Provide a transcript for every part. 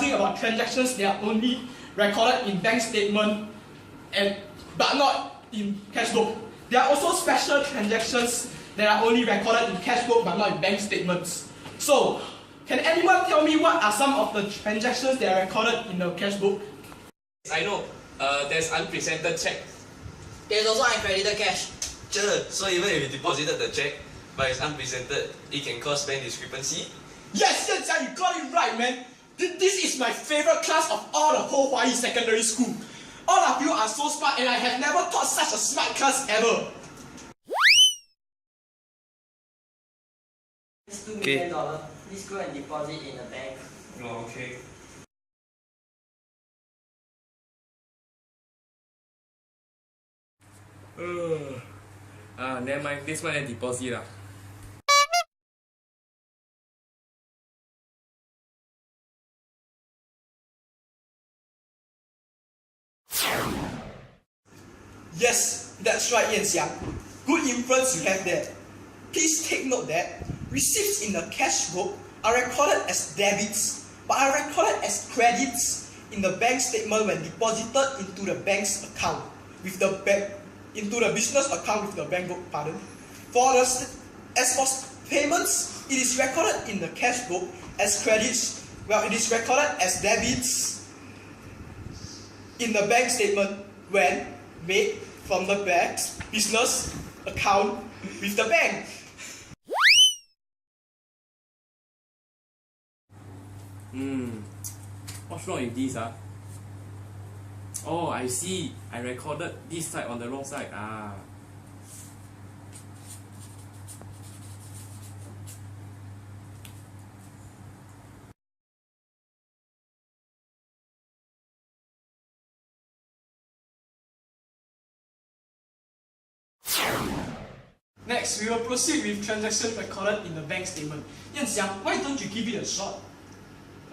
discussing about transactions that are only recorded in bank statement but not in cash book. There are also special transactions that are only recorded in cash book but not in bank statements. So, can anyone tell me what are some of the transactions that are recorded in the cash book? I know. There's unpresented check. There's also uncredited cash. Sure, so even if you deposited the check but it's unpresented, it can cause bank discrepancy? Yes, you got it right, man. This is my favorite class of all the whole Hawaii secondary school. All of you are so smart and I have never taught such a smart class ever. It's $2 million. Please go and deposit in the bank. Oh, okay. Never mind. This one I deposit lah. Yes, that's right, Yan Xiang. Good inference you have there. Please take note that receipts in the cash book are recorded as debits, but are recorded as credits in the bank statement when deposited into the bank's account with the business account with the bank book. As for payments, it is recorded in the cash book as credits, while it is recorded as debits in the bank statement when made from the bank's business account with the bank. What's wrong with this? Oh, I see. I recorded this side on the wrong side. Next, we will proceed with transactions recorded in the bank statement. Yan Xiang, why don't you give it a shot?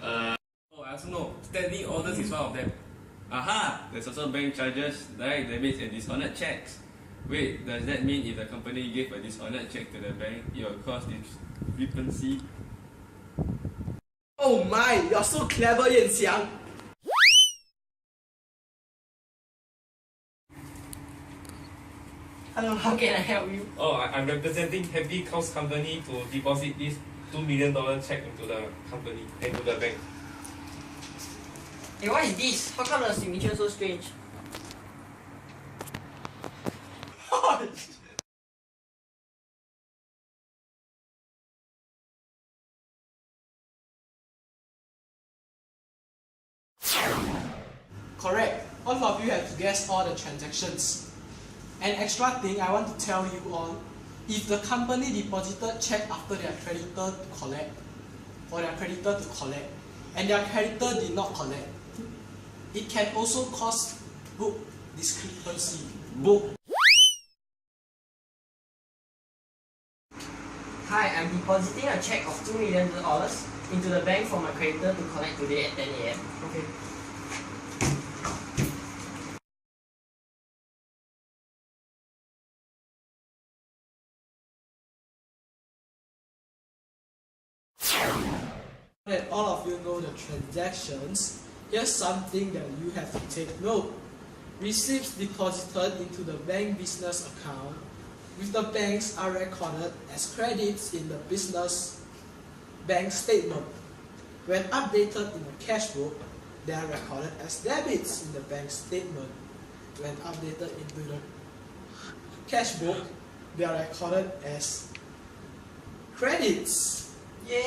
Oh, I also know. Standing orders is one of them. Aha! There's also bank charges, direct debits, and dishonored checks. Wait, does that mean if the company gave a dishonored check to the bank, it will cause discrepancy? Oh my, you're so clever, Yan Xiang. Hello, how can I help you? Oh, I'm representing Happy Cows Company to deposit this $2 million check into the company, into the bank. Hey, what is this? How come the signature so strange? Correct. All of you have to guess all the transactions. An extra thing I want to tell you all, if the company deposited check after their creditor to collect, for their creditor to collect, and their creditor did not collect, it can also cause book discrepancy. Hi, I'm depositing a check of $2 million into the bank for my creditor to collect today at 10 a.m. Okay. That all of you know the transactions, here's something that you have to take note. Receipts deposited into the bank business account with the banks are recorded as credits in the business bank statement. When updated in the cash book, they are recorded as debits in the bank statement. When updated into the cash book, they are recorded as credits. Yay!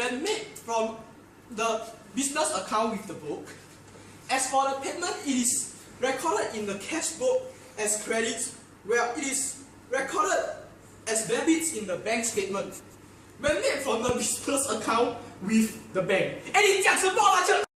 when made from the business account with the book. As for the payment, it is recorded in the cash book as credits, where it is recorded as debits in the bank statement. When made from the business account with the bank. 哎，你讲什么啊？